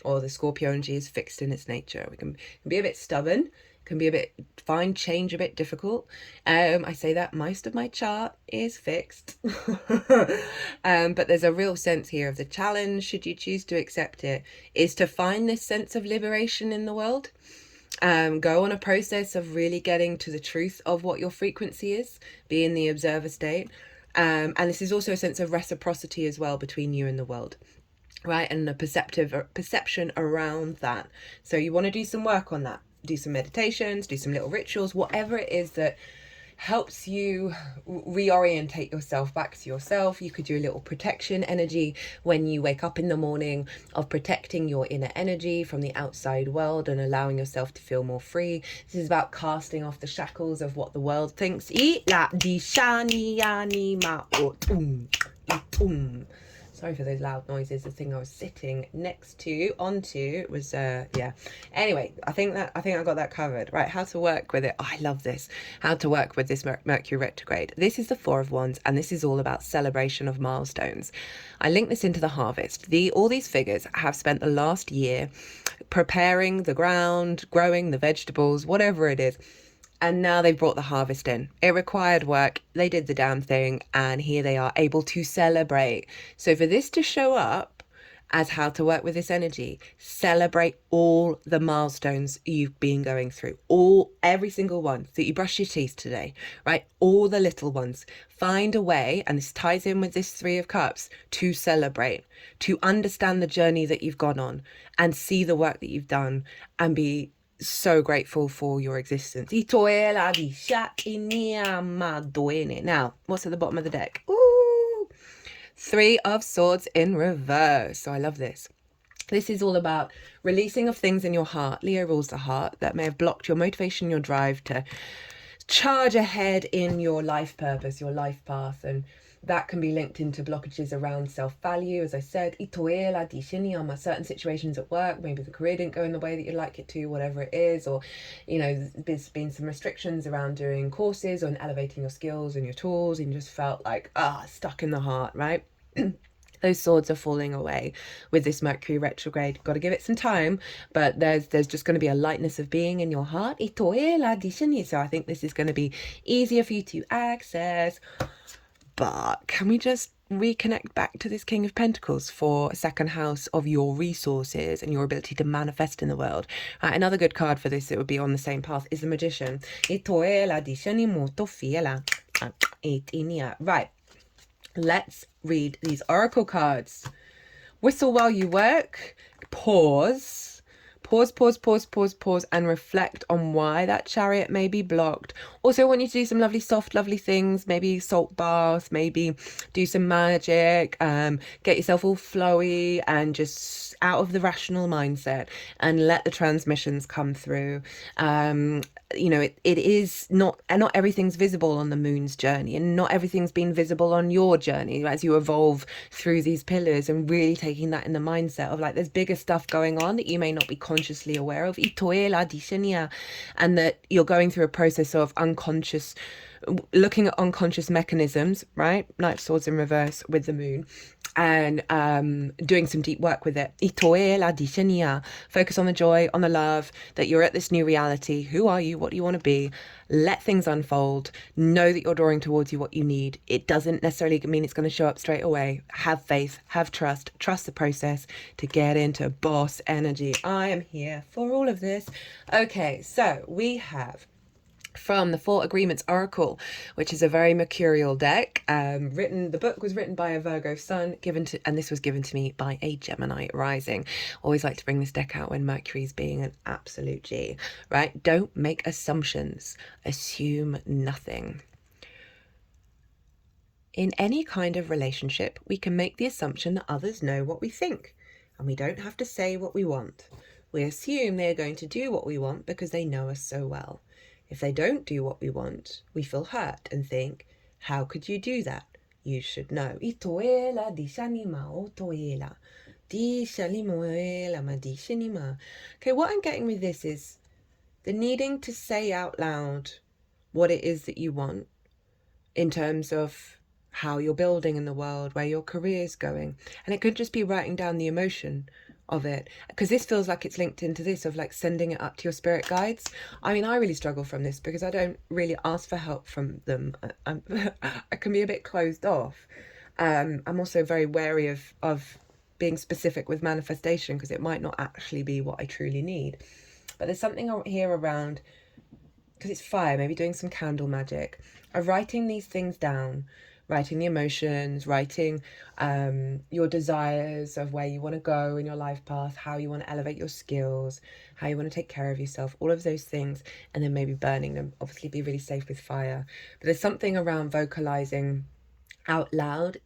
Speaker 1: or the Scorpio energy is fixed in its nature. We can be a bit stubborn, can be a bit, find change a bit difficult. I say that most of my chart is fixed. But there's a real sense here of the challenge, should you choose to accept it, is to find this sense of liberation in the world. Go on a process of really getting to the truth of what your frequency is, be in the observer state. And this is also a sense of reciprocity as well between you and the world. Right, and a perception around that. So you want to do some work on that. Do some meditations, do some little rituals, whatever it is that helps you reorientate yourself back to yourself. You could do a little protection energy when you wake up in the morning, of protecting your inner energy from the outside world and allowing yourself to feel more free. This is about casting off the shackles of what the world thinks. Sorry for those loud noises. The thing I was sitting next to, onto, was yeah. Anyway, I think I got that covered. Right, how to work with it. Oh, I love this. How to work with this Mercury retrograde. This is the Four of Wands, and this is all about celebration of milestones. I link this into the harvest. All these figures have spent the last year preparing the ground, growing the vegetables, whatever it is. And now they've brought the harvest in. It required work. They did the damn thing. And here they are able to celebrate. So for this to show up as how to work with this energy, celebrate all the milestones you've been going through. Every single one. That you brush your teeth today, right? All the little ones. Find a way, and this ties in with this Three of Cups, to celebrate, to understand the journey that you've gone on and see the work that you've done and be so grateful for your existence. Now, what's at the bottom of the deck? Ooh, Three of Swords in reverse. So I love this. This is all about releasing of things in your heart. Leo rules the heart, that may have blocked your motivation, your drive to charge ahead in your life purpose, your life path. And that can be linked into blockages around self-value. As I said, certain situations at work, maybe the career didn't go in the way that you'd like it to, whatever it is, or, you know, there's been some restrictions around doing courses on elevating your skills and your tools, and you just felt like, stuck in the heart, right? Those swords are falling away with this Mercury retrograde. Got to give it some time, but there's just going to be a lightness of being in your heart. So I think this is going to be easier for you to access. But can we just reconnect back to this King of Pentacles for a second house of your resources and your ability to manifest in the world? Another good card for this, it would be on the same path, is the Magician. Right, let's read these oracle cards. Whistle while you work. Pause pause, and reflect on why that chariot may be blocked. Also, I want you to do some lovely, soft, lovely things. Maybe salt bath, maybe do some magic, get yourself all flowy and just out of the rational mindset and let the transmissions come through. You know, it is not, and not everything's visible on the moon's journey, and not everything's been visible on your journey as you evolve through these pillars, and really taking that in the mindset of like, there's bigger stuff going on that you may not be consciously aware of, and that you're going through a process of unconscious, looking at unconscious mechanisms, right? Knight of Swords in reverse with the moon, and doing some deep work with it. Focus on the joy, on the love, that you're at this new reality. Who are you? What do you want to be? Let things unfold. Know that you're drawing towards you what you need. It doesn't necessarily mean it's going to show up straight away. Have faith, have trust the process to get into boss energy. I am here for all of this. Okay, so we have from the Four Agreements Oracle, which is a very mercurial deck. The book was written by a Virgo sun, and this was given to me by a Gemini rising. Always like to bring this deck out when Mercury's being an absolute G, right? Don't make assumptions. Assume nothing. In any kind of relationship, we can make the assumption that others know what we think, and we don't have to say what we want. We assume they are going to do what we want because they know us so well. If they don't do what we want, we feel hurt and think, how could you do that? You should know. Okay, what I'm getting with this is the needing to say out loud what it is that you want in terms of how you're building in the world, where your career's going. And it could just be writing down the emotion of it, because this feels like it's linked into this of like sending it up to your spirit guides. I mean, I really struggle from this because I don't really ask for help from them. I can be a bit closed off. I'm also very wary of being specific with manifestation because it might not actually be what I truly need. But there's something here around, because it's fire, maybe doing some candle magic, of writing these things down, writing the emotions, writing your desires of where you want to go in your life path, how you want to elevate your skills, how you want to take care of yourself, all of those things, and then maybe burning them. Obviously be really safe with fire. But there's something around vocalizing out loud.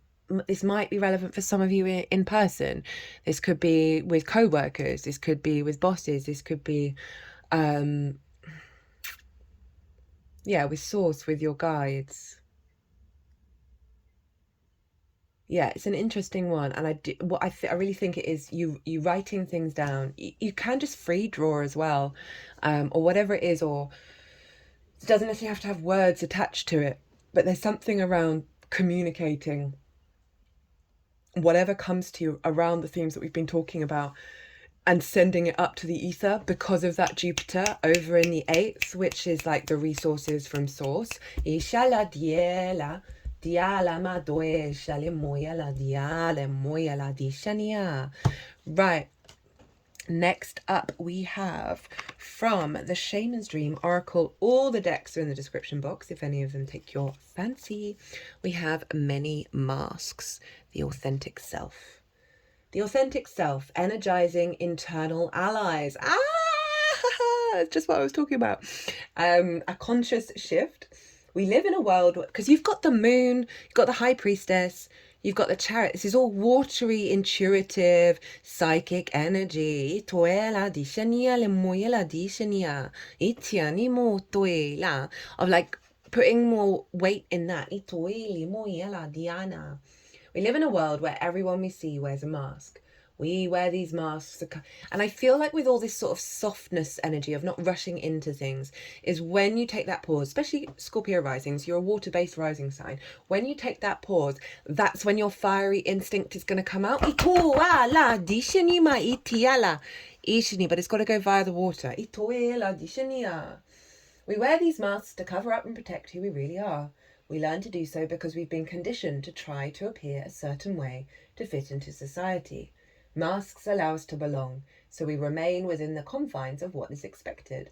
Speaker 1: This might be relevant for some of you in person. This could be with co-workers. This could be with bosses. This could be, with source, with your guides. Yeah, it's an interesting one, and I really think it is you writing things down. You can just free draw as well, or whatever it is, or it doesn't necessarily have to have words attached to it. But there's something around communicating whatever comes to you around the themes that we've been talking about, and sending it up to the ether because of that Jupiter over in the 8th, which is like the resources from source. Right. Next up, we have from the Shaman's Dream Oracle. All the decks are in the description box if any of them take your fancy. We have Many Masks, the authentic self. The authentic self, energizing internal allies. That's just what I was talking about. A conscious shift. We live in a world, because you've got the moon, you've got the high priestess, you've got the chariot. This is all watery, intuitive, psychic energy. Of like putting more weight in that. We live in a world where everyone we see wears a mask. We wear these masks, and I feel like with all this sort of softness energy of not rushing into things is when you take that pause, especially Scorpio risings, you're a water-based rising sign. When you take that pause, that's when your fiery instinct is going to come out. But it's got to go via the water. We wear these masks to cover up and protect who we really are. We learn to do so because we've been conditioned to try to appear a certain way to fit into society. Masks allow us to belong, so we remain within the confines of what is expected.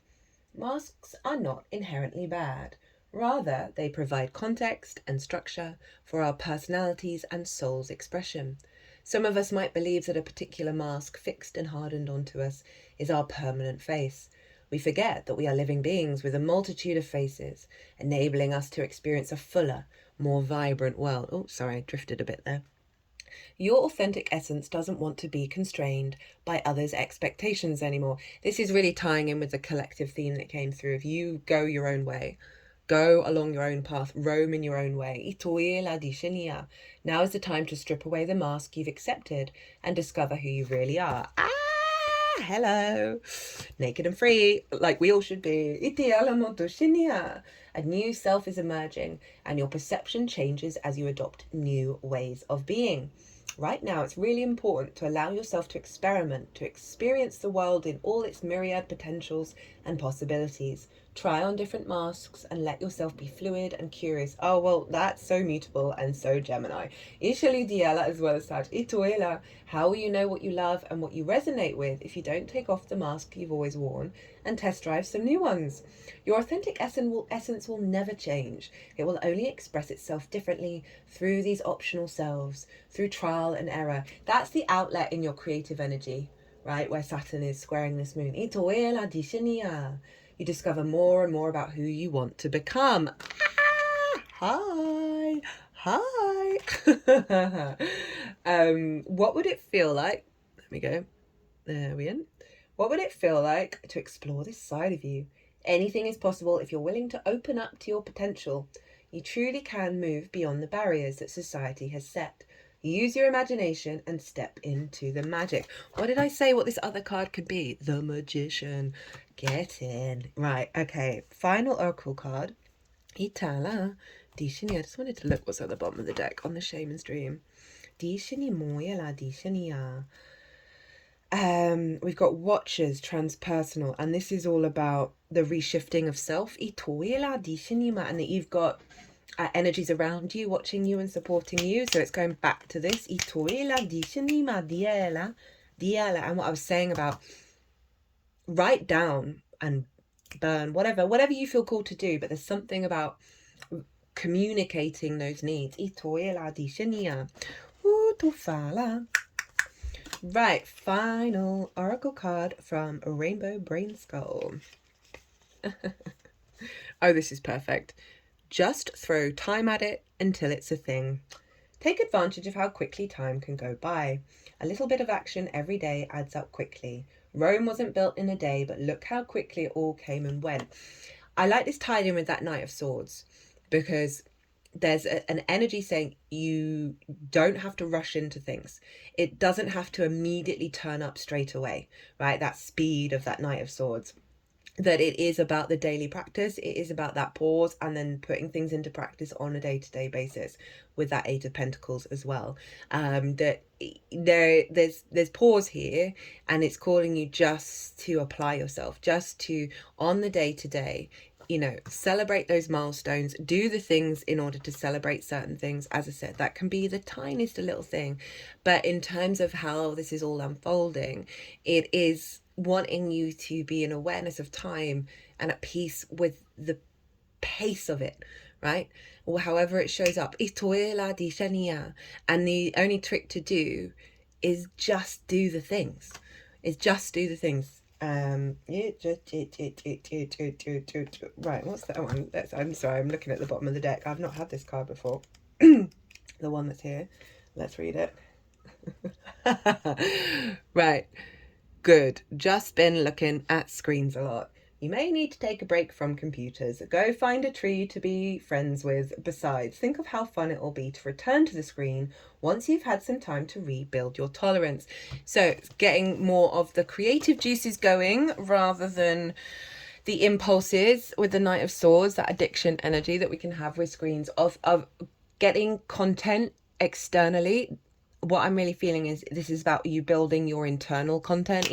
Speaker 1: Masks are not inherently bad. Rather, they provide context and structure for our personalities and soul's expression. Some of us might believe that a particular mask fixed and hardened onto us is our permanent face. We forget that we are living beings with a multitude of faces, enabling us to experience a fuller, more vibrant world. Oh, sorry, I drifted a bit there. Your authentic essence doesn't want to be constrained by others' expectations anymore. This is really tying in with the collective theme that came through. If you go your own way, go along your own path, roam in your own way. Now is the time to strip away the mask you've accepted and discover who you really are. Hello. Naked and free, like we all should be. A new self is emerging, and your perception changes as you adopt new ways of being. Right now, it's really important to allow yourself to experiment, to experience the world in all its myriad potentials and possibilities. Try on different masks and let yourself be fluid and curious. Oh, well, that's so mutable and so Gemini. Ishali Diala as well as Sag. Ituela. How will you know what you love and what you resonate with if you don't take off the mask you've always worn and test drive some new ones? Your authentic essence will never change. It will only express itself differently through these optional selves, through trial and error. That's the outlet in your creative energy, right? Where Saturn is squaring this moon. Ituela Dishania. You discover more and more about who you want to become. Hi. What would it feel like? There we go. There we go. What would it feel like to explore this side of you? Anything is possible if you're willing to open up to your potential. You truly can move beyond the barriers that society has set. Use your imagination and step into the magic. What did I say what this other card could be? The Magician. Get in. Right, okay. Final Oracle card. Itala. Dishini. I just wanted to look what's at the bottom of the deck on the Shaman's Dream. Dishini moyala dishiniya. We've got Watchers, Transpersonal, and this is all about the reshifting of self. Itoyala dishinima. And that you've got energies around you, watching you and supporting you. So it's going back to this. And what I was saying about write down and burn, whatever you feel called to do. But there's something about communicating those needs. Right, final oracle card from Rainbow Brainskull. Oh, this is perfect. Just throw time at it until it's a thing. Take advantage of how quickly time can go by. A little bit of action every day adds up quickly. Rome wasn't built in a day, but look how quickly it all came and went. I like this tied in with that Knight of Swords, because there's an energy saying you don't have to rush into things. It doesn't have to immediately turn up straight away, right? That speed of that Knight of Swords. That it is about the daily practice. It is about that pause and then putting things into practice on a day-to-day basis with that Eight of Pentacles as well. That there's pause here, and it's calling you just to apply yourself, just to, on the day-to-day, celebrate those milestones, do the things in order to celebrate certain things. As I said, that can be the tiniest little thing. But in terms of how this is all unfolding, it is wanting you to be in awareness of time and at peace with the pace of it, right? Or however it shows up. And the only trick to do is just do the things. Right, what's that one? I'm sorry, I'm looking at the bottom of the deck. I've not had this card before. The one that's here. Let's read it. Right. Good. Just been looking at screens a lot. You may need to take a break from computers. Go find a tree to be friends with. Besides, think of how fun it will be to return to the screen once you've had some time to rebuild your tolerance. So getting more of the creative juices going rather than the impulses with the Knight of Swords, that addiction energy that we can have with screens of getting content externally. What I'm really feeling is this is about you building your internal content.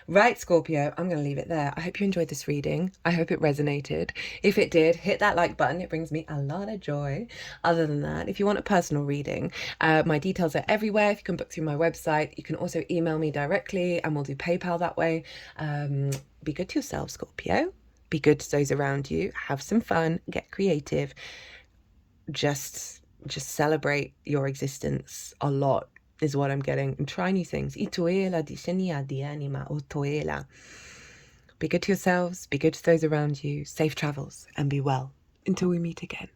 Speaker 1: Right, Scorpio, I'm going to leave it there. I hope you enjoyed this reading. I hope it resonated. If it did, hit that like button. It brings me a lot of joy. Other than that, if you want a personal reading, my details are everywhere. If you can book through my website, you can also email me directly and we'll do PayPal that way. Be good to yourself, Scorpio. Be good to those around you. Have some fun. Get creative. Just celebrate your existence a lot. is what I'm getting. And try new things. Itoela di shenia di anima otoela. Be good to yourselves, be good to those around you, safe travels, and be well until we meet again.